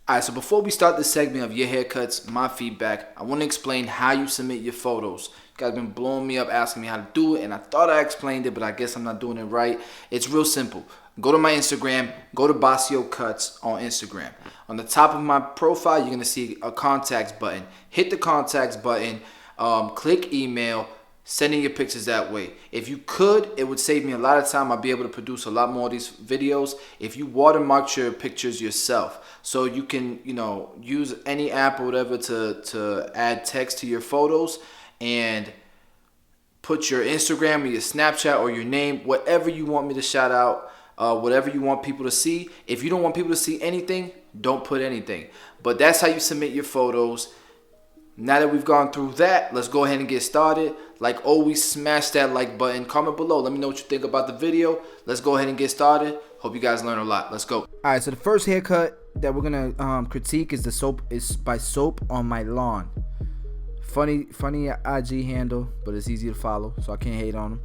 Alright, so before we start this segment of your haircuts, my feedback, I want to explain how you submit your photos. You guys been blowing me up asking me how to do it, and I thought I explained it, but I guess I'm not doing it right. It's real simple. Go to my Instagram, go to Basil Cuts on Instagram. On the top of my profile, you're going to see a contacts button. Hit the contacts button, click email, sending your pictures that way. If you could, it would save me a lot of time. I'll be able to produce a lot more of these videos if you watermark your pictures yourself. So you can, use any app or whatever to add text to your photos and put your Instagram or your Snapchat or your name, whatever you want me to shout out, whatever you want people to see. If you don't want people to see anything, don't put anything. But that's how you submit your photos. Now that we've gone through that, let's go ahead and get started. Like always, smash that like button. Comment below. Let me know what you think about the video. Let's go ahead and get started. Hope you guys learn a lot. Let's go. All right, so the first haircut that we're gonna critique is by Soap on My Lawn. Funny IG handle, but it's easy to follow, so I can't hate on him.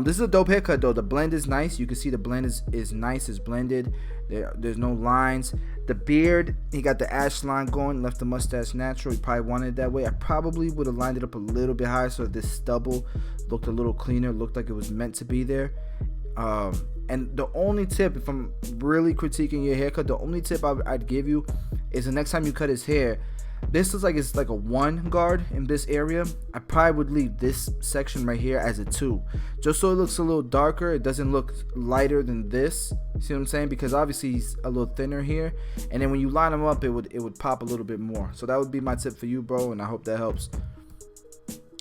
This is a dope haircut though. The blend is nice. You can see the blend is nice. It's blended. There's no lines. The beard, he got the ash line going. Left the mustache natural. He probably wanted it that way. I probably would have lined it up a little bit higher so this stubble looked a little cleaner. Looked like it was meant to be there. And the only tip, if I'm really critiquing your haircut, the only tip I'd give you is the next time you cut his hair, this looks like it's like a 1 guard in this area. I probably would leave this section right here as a 2, just so it looks a little darker. It doesn't look lighter than this. See what I'm saying? Because obviously he's a little thinner here, and then when you line them up, it would pop a little bit more. So that would be my tip for you, bro, and I hope that helps.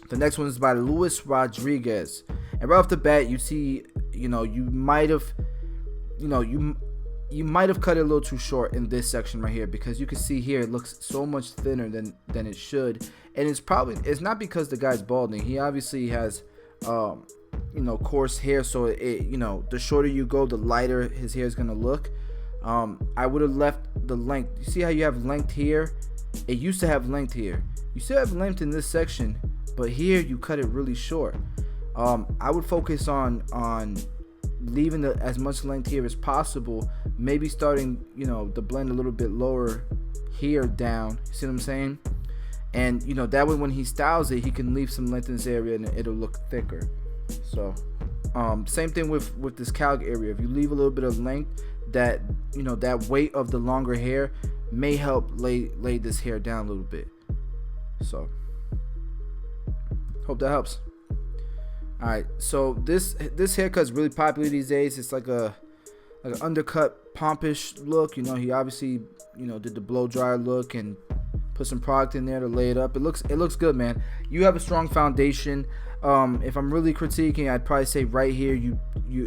The next one is by Luis Rodriguez, and right off the bat, you see, you might have cut it a little too short in this section right here, because you can see here it looks so much thinner than it should, and it's not because the guy's balding. He obviously has coarse hair, so the shorter you go, the lighter his hair is gonna look. I would have left the length. You see how you have length here? It used to have length here. You still have length in this section, but here you cut it really short. I would focus on leaving as much length here as possible, maybe starting the blend a little bit lower here down. See what I'm saying? And that way when he styles it, he can leave some length in this area and it'll look thicker. So same thing with this calc area. If you leave a little bit of length, that that weight of the longer hair may help lay this hair down a little bit. So hope that helps. Alright, so this haircut is really popular these days. It's like an undercut pompish look. He obviously did the blow dryer look and put some product in there to lay it up. It looks good, man. You have a strong foundation. If I'm really critiquing, I'd probably say right here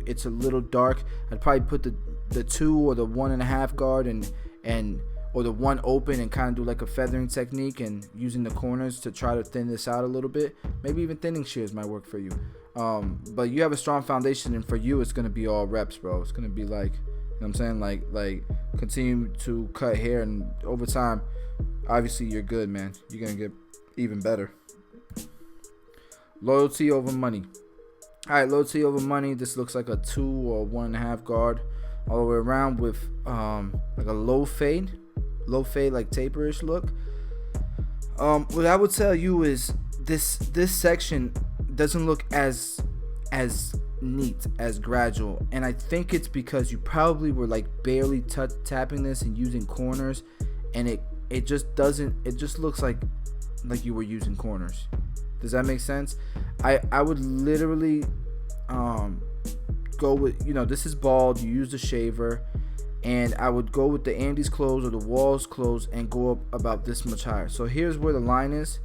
it's a little dark. I'd probably put the 2 or the 1.5 guard or the 1 open and kind of do like a feathering technique and using the corners to try to thin this out a little bit. Maybe even thinning shears might work for you. But you have a strong foundation, and for you it's gonna be all reps, bro. It's gonna be like, I'm saying, like continue to cut hair, and over time, obviously you're good, man. You're gonna get even better. Loyalty over money. All right, loyalty over money. This looks like a 2 or 1.5 guard all the way around with like a low fade like taperish look. What I would tell you is this section doesn't look as neat, as gradual, and I think it's because you probably were like barely tapping this and using corners, and it just looks like you were using corners. Does that make sense? I would literally go with, this is bald, you use the shaver, and I would go with the Andes close or the walls close and go up about this much higher. So here's where the line is.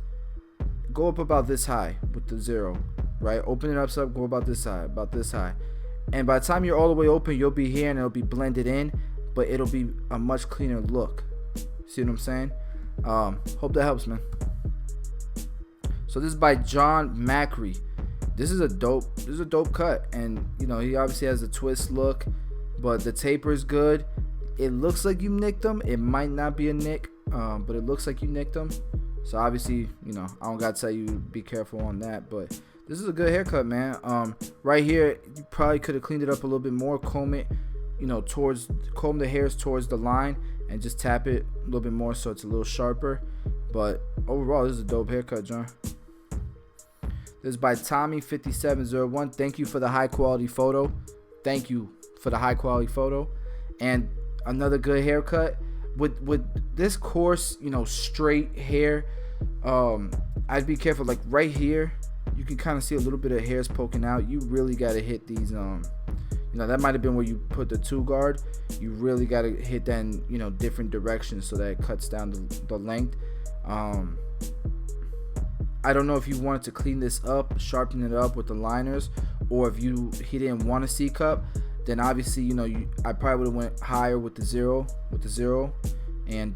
Go up about this high with the 0, right? Open it up, so go about this high. And by the time you're all the way open, you'll be here and it'll be blended in, but it'll be a much cleaner look. See what I'm saying? Hope that helps, man. So this is by John Macri. This is a dope cut, and he obviously has a twist look, but the taper is good. It looks like you nicked them. It might not be a nick, but it looks like you nicked them. So obviously, I don't gotta tell you be careful on that, but this is a good haircut, man. Right here, you probably could have cleaned it up a little bit more, comb it comb the hairs towards the line and just tap it a little bit more so it's a little sharper. But overall, this is a dope haircut, John. This is by Tommy5701. Thank you for the high quality photo. Thank you for the high quality photo. And another good haircut. With this coarse, straight hair, I'd be careful. Like right here, you can kind of see a little bit of hairs poking out. You really got to hit these, that might have been where you put the 2 guard. You really got to hit that in, different directions so that it cuts down the length. I don't know if you wanted to clean this up, sharpen it up with the liners, or if he didn't want a C cup, then obviously I probably would have went higher with the zero, and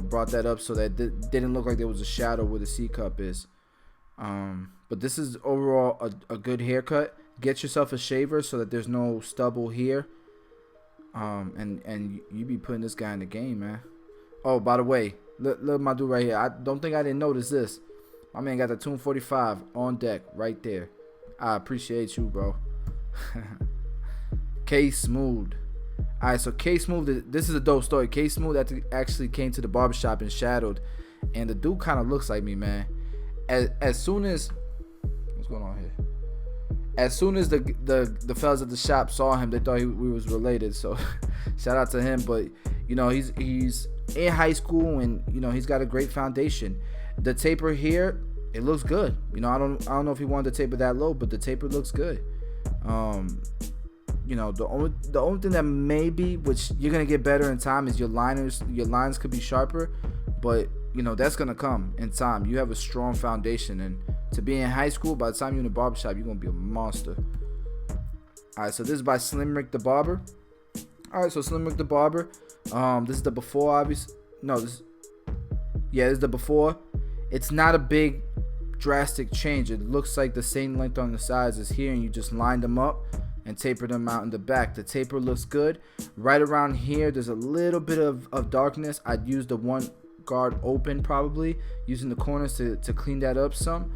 brought that up so that it didn't look like there was a shadow where the C cup is. But this is overall a good haircut. Get yourself a shaver so that there's no stubble here. And you be putting this guy in the game, man. Oh, by the way, look my dude right here. I don't think I didn't notice this. My man got the Tune 45 on deck right there. I appreciate you, bro. K Smooth. Alright, so K Smooth, this is a dope story. K Smooth actually came to the barbershop and shadowed. And the dude kind of looks like me, man. As soon as... What's going on here? As soon as the fellas at the shop saw him, they thought we was related. So shout out to him. But, he's in high school and, he's got a great foundation. The taper here, it looks good. I don't know if he wanted to taper that low, but the taper looks good. The only thing that maybe, which you're gonna get better in time, is your lines could be sharper, but that's gonna come in time. You have a strong foundation, and to be in high school, by the time you're in the barbershop, you're gonna be a monster. All right, so this is by Slim Rick the Barber. All right, so Slim Rick the Barber. This is the before, obviously. No, this is the before. It's not a big drastic change. It looks like the same length on the sides as here, and you just lined them up and tapered them out in the back. The taper looks good. Right around here, there's a little bit of darkness. I'd use the 1 guard open, probably using the corners to clean that up some.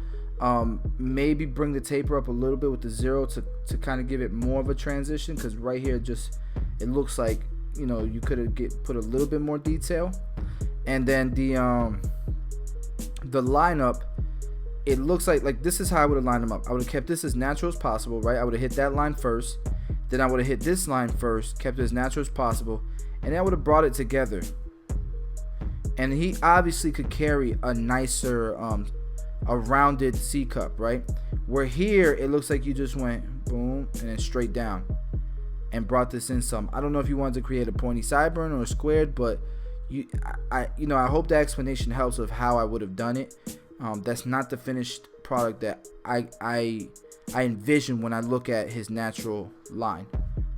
Maybe bring the taper up a little bit with the 0 to kind of give it more of a transition, because right here it looks like you could have put a little bit more detail. And then the lineup, it looks like this is how I would have lined them up. I would have kept this as natural as possible, right? I would have hit that line first, then I would have hit this line first, kept it as natural as possible, and then I would have brought it together. And he obviously could carry a nicer a rounded C cup, right? Where here it looks like you just went boom and then straight down and brought this in some. I don't know if you wanted to create a pointy sideburn or a squared, but I hope that explanation helps of how I would have done it. That's not the finished product that I envision when I look at his natural line.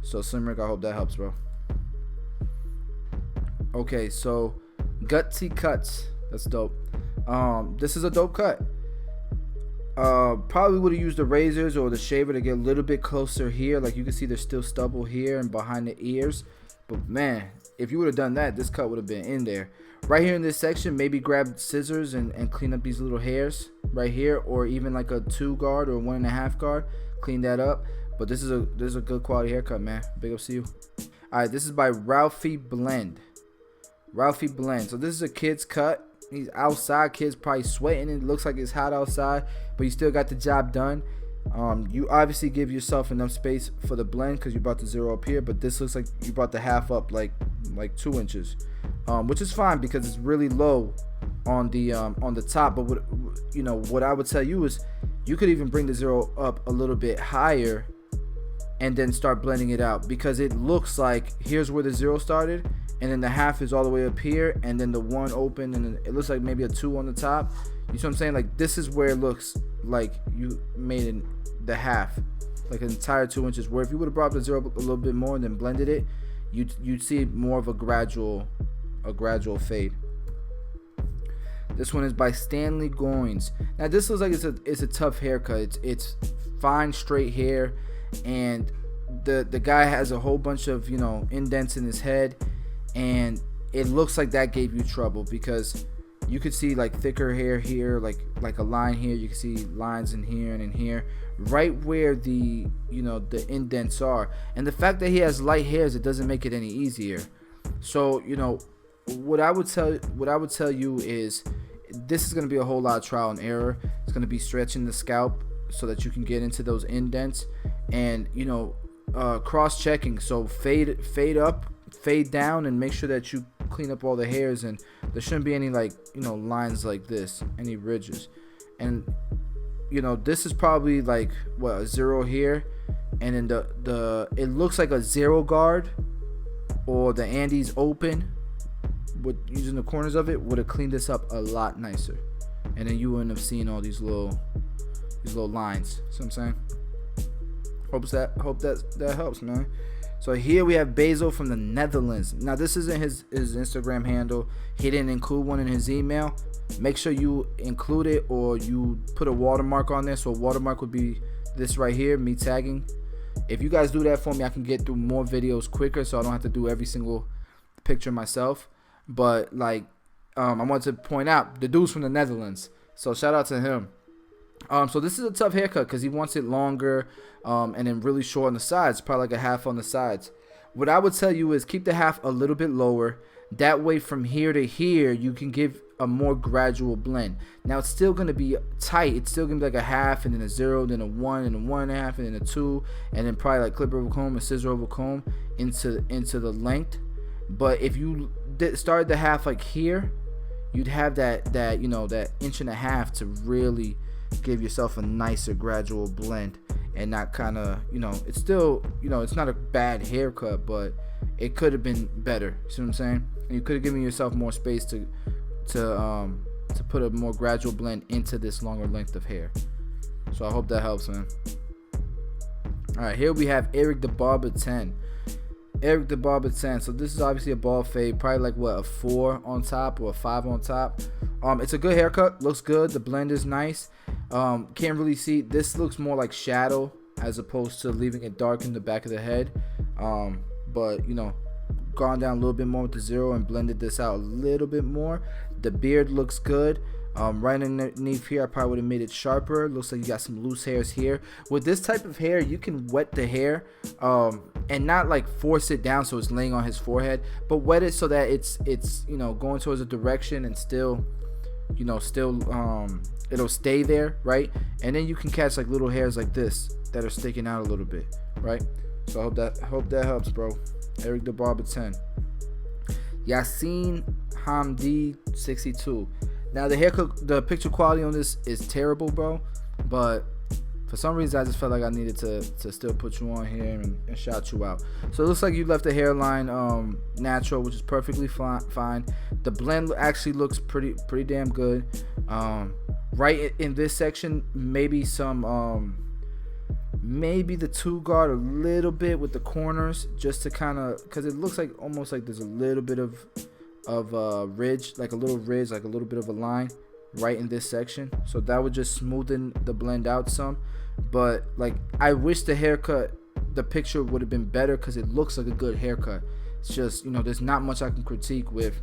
So Slim Rick, I hope that helps, bro. Okay, so gutsy cuts. That's dope. This is a dope cut. Probably would have used the razors or the shaver to get a little bit closer here. Like you can see there's still stubble here and behind the ears. But man, if you would have done that, this cut would have been in there. Right here in this section, maybe grab scissors and clean up these little hairs right here, or even like a 2 guard or 1.5 guard. Clean that up. But this is a good quality haircut, man. Big ups to you. Alright, this is by Ralphie Blend. Ralphie Blend. So this is a kid's cut. He's outside. Kid's probably sweating. It looks like it's hot outside, but you still got the job done. You obviously give yourself enough space for the blend because you brought the 0 up here, but this looks like you brought the half up like 2 inches, which is fine because it's really low on the top. But what I would tell you is you could even bring the 0 up a little bit higher and then start blending it out, because it looks like here's where the 0 started, and then the half is all the way up here, and then the 1 open, and then it looks like maybe a 2 on the top. You see what I'm saying? Like this is where it looks like you made the half, like an entire 2 inches. Where if you would have brought the 0 up a little bit more and then blended it, you'd see more of a gradual fade. This one is by Stanley Goings. Now this looks like it's a tough haircut. It's fine straight hair, and the guy has a whole bunch of indents in his head, and it looks like that gave you trouble because you could see like thicker hair here, like a line here. You can see lines in here and in here, right where the the indents are. And the fact that he has light hairs, it doesn't make it any easier. So what I would tell you is this is going to be a whole lot of trial and error. It's going to be stretching the scalp so that you can get into those indents, and cross checking. So fade up, fade down, and make sure that you clean up all the hairs, and there shouldn't be any lines like this, any ridges. And this is probably like a 0 here, and then the it looks like a 0 guard, or the Andes open with using the corners of it would have cleaned this up a lot nicer, and then you wouldn't have seen all these little lines. See what I'm saying? Hope that helps, man. So here we have Basil from the Netherlands. Now this isn't his Instagram handle. He didn't include one in his email. Make sure you include it, or you put a watermark on there. So a watermark would be this right here, me tagging. If you guys do that for me, I can get through more videos quicker, so I don't have to do every single picture myself. But I want to point out the dude's from the Netherlands, so shout out to him. So this is a tough haircut because he wants it longer, and then really short on the sides, probably like a half on the sides. What I would tell you is keep the half a little bit lower. That way from here to here, you can give a more gradual blend. Now it's still going to be tight. It's still going to be like a half, and then a 0, then a 1, and a 1.5, and then a 2, and then probably like clipper over comb, a scissor over comb into the length. But if you started the half like here, you'd have that 1.5 inches to really give yourself a nicer gradual blend, and not kind of it's still it's not a bad haircut, but it could have been better. You see what I'm saying? And you could have given yourself more space to put a more gradual blend into this longer length of hair. So I hope that helps, man. All right, here we have Eric the Barber 10. Eric the Barber 10. So this is obviously a bald fade, probably like a 4 on top or a 5 on top. It's a good haircut, looks good. The blend is nice. Can't really see. This looks more like shadow as opposed to leaving it dark in the back of the head. But gone down a little bit more with the 0 and blended this out a little bit more. The beard looks good. Right underneath here, I probably would have made it sharper. Looks like you got some loose hairs here. With this type of hair, you can wet the hair, and not like force it down so it's laying on his forehead, but wet it so that it's going towards a direction, and still it'll stay there, right? And then you can catch like little hairs like this that are sticking out a little bit, right? So I hope that helps, bro. Eric the Barber 10. Yassine Hamdi 62. Now the picture quality on this is terrible, bro, but for some reason I just felt like I needed to still put you on here and shout you out. So it looks like you left the hairline natural, which is perfectly fine. The blend actually looks pretty damn good. Right in this section, maybe maybe the 2 guard a little bit with the corners, just to kind of, because it looks like almost like there's a little bit of ridge, like a little ridge, like a little bit of a line right in this section. So that would just smoothen the blend out some. But like, I wish the picture would have been better, because it looks like a good haircut. It's just there's not much I can critique with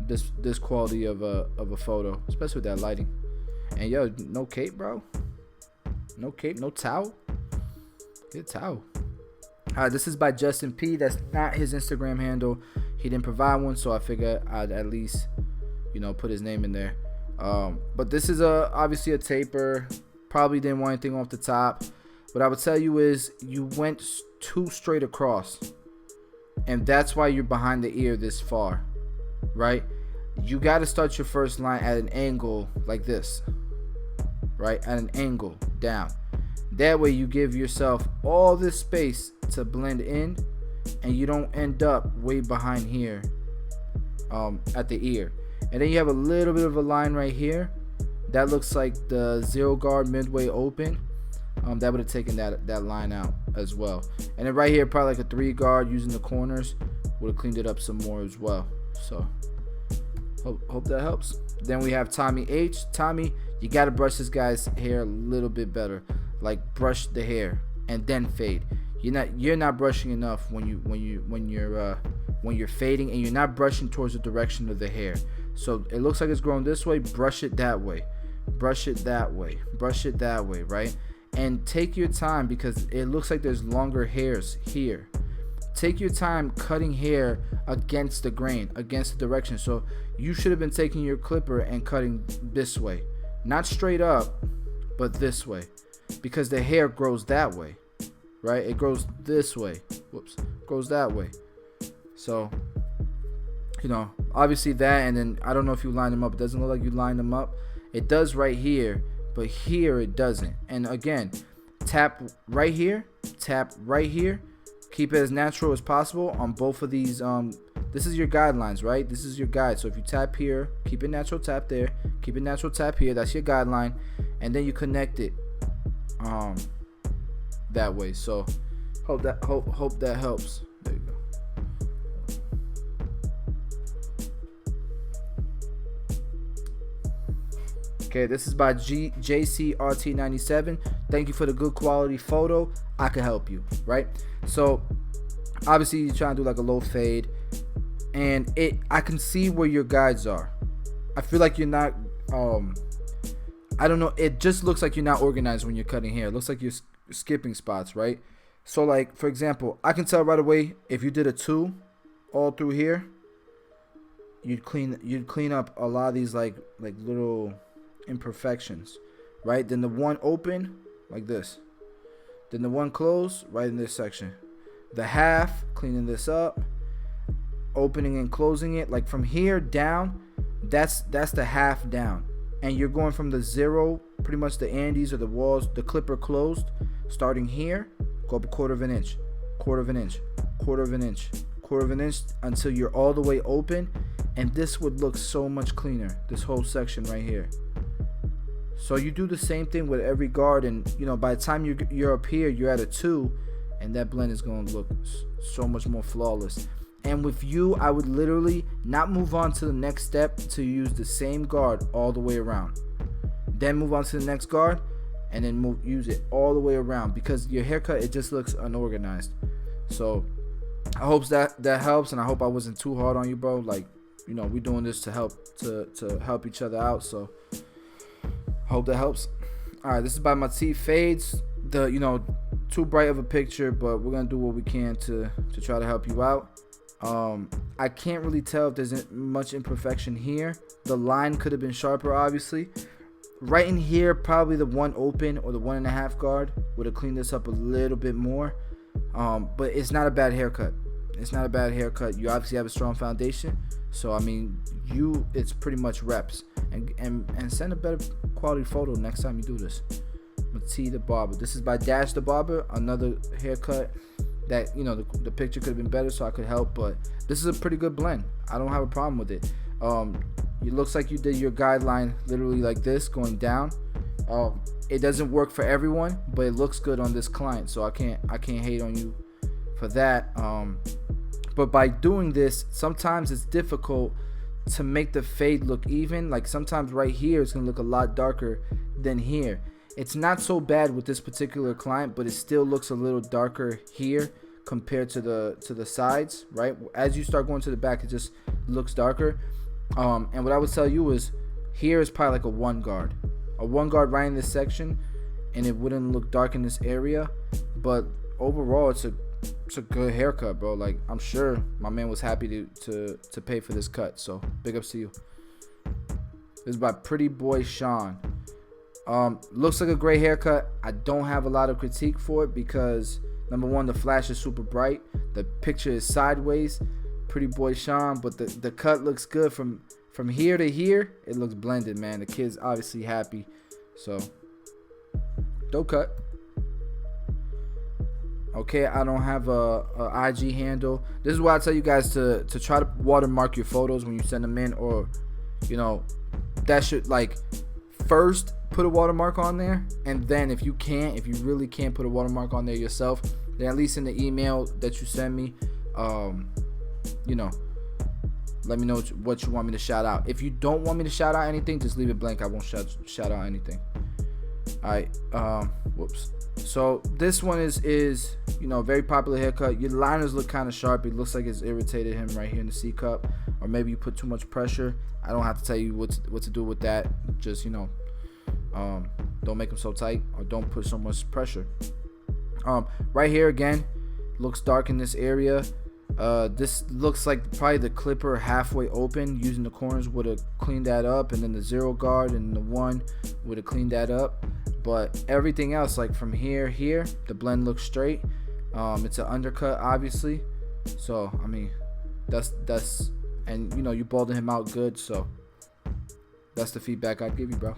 this quality of a photo, especially with that lighting. And yo, no cape, bro. No cape, no towel. Get a towel. This is by Justin P. That's not his Instagram handle. He didn't provide one, so I figured I'd at least put his name in there. But this is obviously a taper. Probably didn't want anything off the top. What I would tell you is you went too straight across, and that's why you're behind the ear this far, right? You got to start your first line at an angle like this, right? At an angle down. That way you give yourself all this space to blend in, and you don't end up way behind here at the ear. And then you have a little bit of a line right here that looks like the 0 guard midway open. That would have taken that line out as well. And then right here, probably like a 3 guard using the corners would have cleaned it up some more as well. So hope that helps. Then we have Tommy H. Tommy, you got to brush this guy's hair a little bit better. Like, brush the hair and then fade. You're not brushing enough when you're fading, and you're not brushing towards the direction of the hair. So it looks like it's growing this way. Brush it that way. Brush it that way. Brush it that way, right? And take your time because it looks like there's longer hairs here. Take your time cutting hair against the grain, against the direction. So you should have been taking your clipper and cutting this way. Not straight up, but this way. Because the hair grows that way, right? It grows this way. Whoops. Grows that way. So, you know, obviously that, and then I don't know if you line them up. It doesn't look like you line them up. It does right here, but here it doesn't. And again, tap right here, tap right here. Keep it as natural as possible on both of these. This is your guidelines, right? This is your guide. So if you tap here, keep it natural, tap there, keep it natural, tap here. That's your guideline, and then you connect it that way. So hope that helps. There you go. Okay, this is by JCRT97. Thank you for the good quality photo. I can help you, right? So obviously you're trying to do like a low fade, and I can see where your guides are. I feel like you're not I don't know, it just looks like you're not organized when you're cutting hair. It looks like you're skipping spots, right? So like for example, I can tell right away if you did a 2 all through here, you'd clean up a lot of these like little imperfections, right? Then the one open like this, then the one close right in this section, the half cleaning this up, opening and closing it like from here down. That's the half down, and you're going from the 0, pretty much the Andes or the walls, the clipper closed, starting here, go up a quarter of an inch, quarter of an inch, quarter of an inch, quarter of an inch, until you're all the way open. And this would look so much cleaner, this whole section right here. So you do the same thing with every guard, and you know, by the time you're up here, you're at a 2, and that blend is going to look so much more flawless. And with you, I would literally not move on to the next step to use the same guard all the way around. Then move on to the next guard, and then use it all the way around, because your haircut, it just looks unorganized. So I hope that helps, and I hope I wasn't too hard on you, bro. Like, you know, we're doing this to help each other out, so hope that helps. All right, this is by my T Fades. You know, too bright of a picture, but we're gonna do what we can to try to help you out. I can't really tell if there's much imperfection here. The line could have been sharper, obviously. Right in here, probably the 1 open or the 1.5 guard would have cleaned this up a little bit more. But it's not a bad haircut. It's not a bad haircut. You obviously have a strong foundation, so I mean, it's pretty much reps. And send a better quality photo next time you do this. T the Barber. This is by Dash the Barber. Another haircut that, you know, the picture could have been better, so I could help, but this is a pretty good blend. I don't have a problem with it. It looks like you did your guideline literally like this, going down. It doesn't work for everyone, but it looks good on this client, so I can't hate on you for that. But by doing this, sometimes it's difficult to make the fade look even. Like sometimes right here it's gonna look a lot darker than here. It's not so bad with this particular client, but it still looks a little darker here compared to the sides, right? As you start going to the back, it just looks darker. And what I would tell you is, here is probably like a 1 guard right in this section, and it wouldn't look dark in this area. But overall, it's a good haircut, bro. Like, I'm sure my man was happy to pay for this cut. So big ups to you. This is by Pretty Boy Shawn. Looks like a great haircut. I don't have a lot of critique for it because, number one, the flash is super bright. The picture is sideways. Pretty Boy Shawn, but the cut looks good from here to here. It looks blended, man. The kid's obviously happy. So, dope cut. Okay, I don't have a IG handle. This is why I tell you guys to try to watermark your photos when you send them in, or, you know, that should, like, first put a watermark on there, and then if you really can't put a watermark on there yourself, then at least in the email that you send me, you know, let me know what you want me to shout out. If you don't want me to shout out anything, just leave it blank. I won't shout out anything. All right. Whoops. So this one is you know, very popular haircut. Your liners look kind of sharp. It looks like it's irritated him right here in the C cup, or maybe you put too much pressure. I don't have to tell you what to do with that. Just, you know, don't make them so tight, or don't put so much pressure. Right here again, looks dark in this area. This looks like probably the clipper halfway open. Using the corners would have cleaned that up, and then the 0 guard and the 1 would have cleaned that up. But everything else, like from here, the blend looks straight. It's an undercut, obviously. So I mean, that's and you know, you balded him out good. So that's the feedback I'd give you, bro.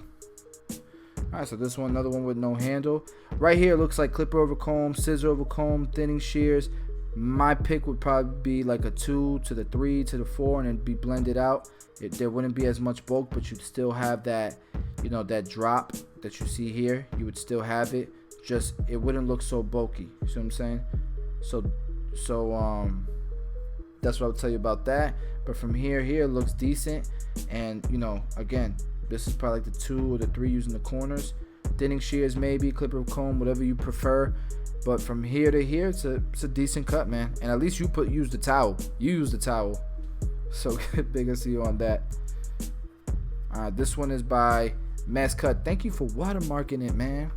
All right, so this one, another one with no handle. Right here looks like clipper over comb, scissor over comb, thinning shears. My pick would probably be like a 2 to the 3 to the 4, and it'd be blended out. There wouldn't be as much bulk, but you'd still have that, you know, that drop that you see here. You would still have it, just it wouldn't look so bulky. You see what I'm saying? So that's what I'll tell you about that. But from here it looks decent, and you know, again, this is probably like the 2 or the 3 using the corners. Thinning shears maybe, clipper comb, whatever you prefer. But from here to here, it's a decent cut, man. And at least you use the towel. You use the towel. So big to see you on that. This one is by Misc. Thank you for watermarking it, man.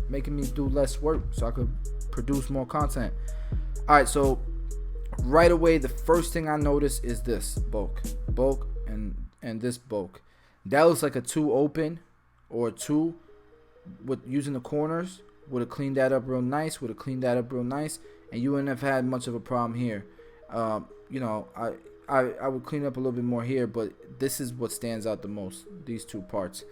Making me do less work so I could produce more content. All right, so right away, the first thing I notice is this bulk, and this bulk. That looks like a 2 open, or a 2 with using the corners. Would have cleaned that up real nice. And you wouldn't have had much of a problem here. You know, I would clean up a little bit more here, but this is what stands out the most. These 2 parts.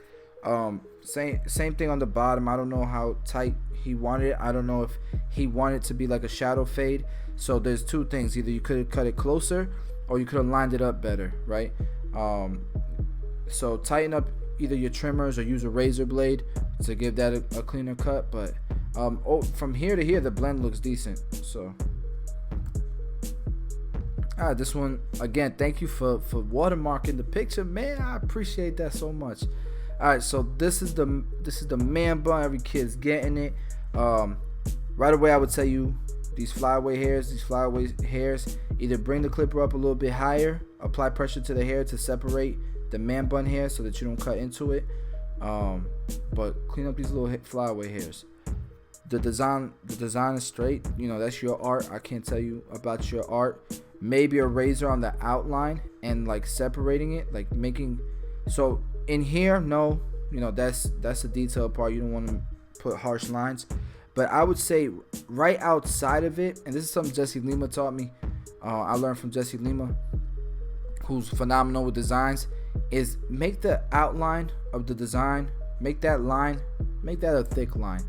Same thing on the bottom. I don't know how tight he wanted it. I don't know if he wanted it to be like a shadow fade. So there's 2 things. Either you could have cut it closer, or you could have lined it up better, right? So tighten up either your trimmers or use a razor blade to give that a cleaner cut. But from here to here, the blend looks decent. So this one again, thank you for watermarking the picture, man. I appreciate that so much. All right, so this is the man bun. Every kid's getting it. Right away, I would tell you, these flyaway hairs, either bring the clipper up a little bit higher, apply pressure to the hair to separate the man bun hair so that you don't cut into it. But clean up these little flyaway hairs. The design is straight. You know, that's your art. I can't tell you about your art. Maybe a razor on the outline and like separating it, like making. So in here, no, you know, that's the detail part. You don't want to put harsh lines. But I would say right outside of it, and this is something Jesse Lima taught me. I learned from Jesse Lima, who's phenomenal with designs, is make the outline of the design, make that a thick line.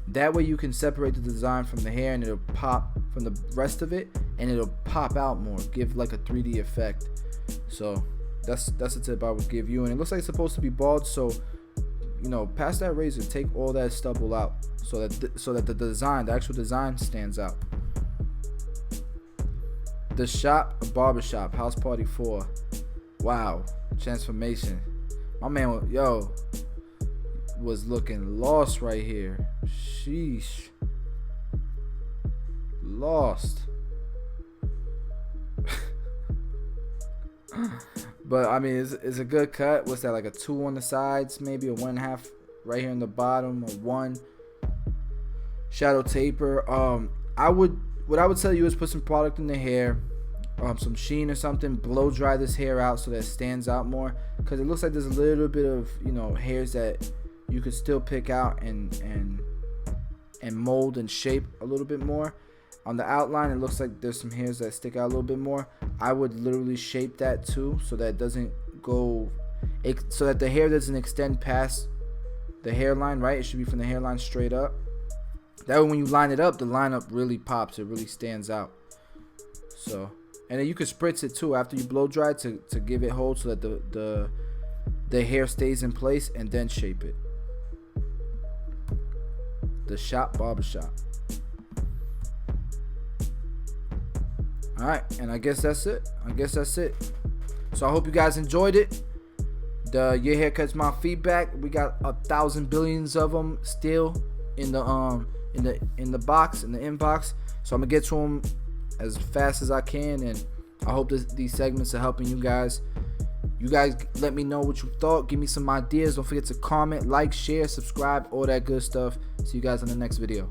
That way you can separate the design from the hair, and it'll pop from the rest of it, and it'll pop out more, give like a 3D effect. So that's the tip I would give you. And it looks like it's supposed to be bald, so you know, pass that razor, take all that stubble out, so that the actual design stands out. The shop, Barber Shop, House Party 4. Wow, transformation. My man, was looking lost right here. Sheesh. Lost. But I mean, it's a good cut. What's that, like a 2 on the sides, maybe a 1.5 right here in the bottom, or 1 shadow taper. What I would tell you is put some product in the hair, some sheen or something, blow dry this hair out so that it stands out more, because it looks like there's a little bit of, you know, hairs that you could still pick out and mold and shape a little bit more. On the outline, it looks like there's some hairs that stick out a little bit more. I would literally shape that too, so that it doesn't go, so that the hair doesn't extend past the hairline, right? It should be from the hairline straight up. That way when you line it up, the lineup really pops. It really stands out. So, and then you could spritz it too after you blow dry to give it hold, so that the hair stays in place, and then shape it. The Shop Barber Shop. Alright, and I guess that's it. So I hope you guys enjoyed it. The Your Haircut's My Feedback. We got 1,000 billions of them still in the box, in the inbox. So I'm gonna get to them as fast as I can, and I hope these segments are helping you guys. You guys let me know what you thought. Give me some ideas. Don't forget to comment, like, share, subscribe, all that good stuff. See you guys in the next video.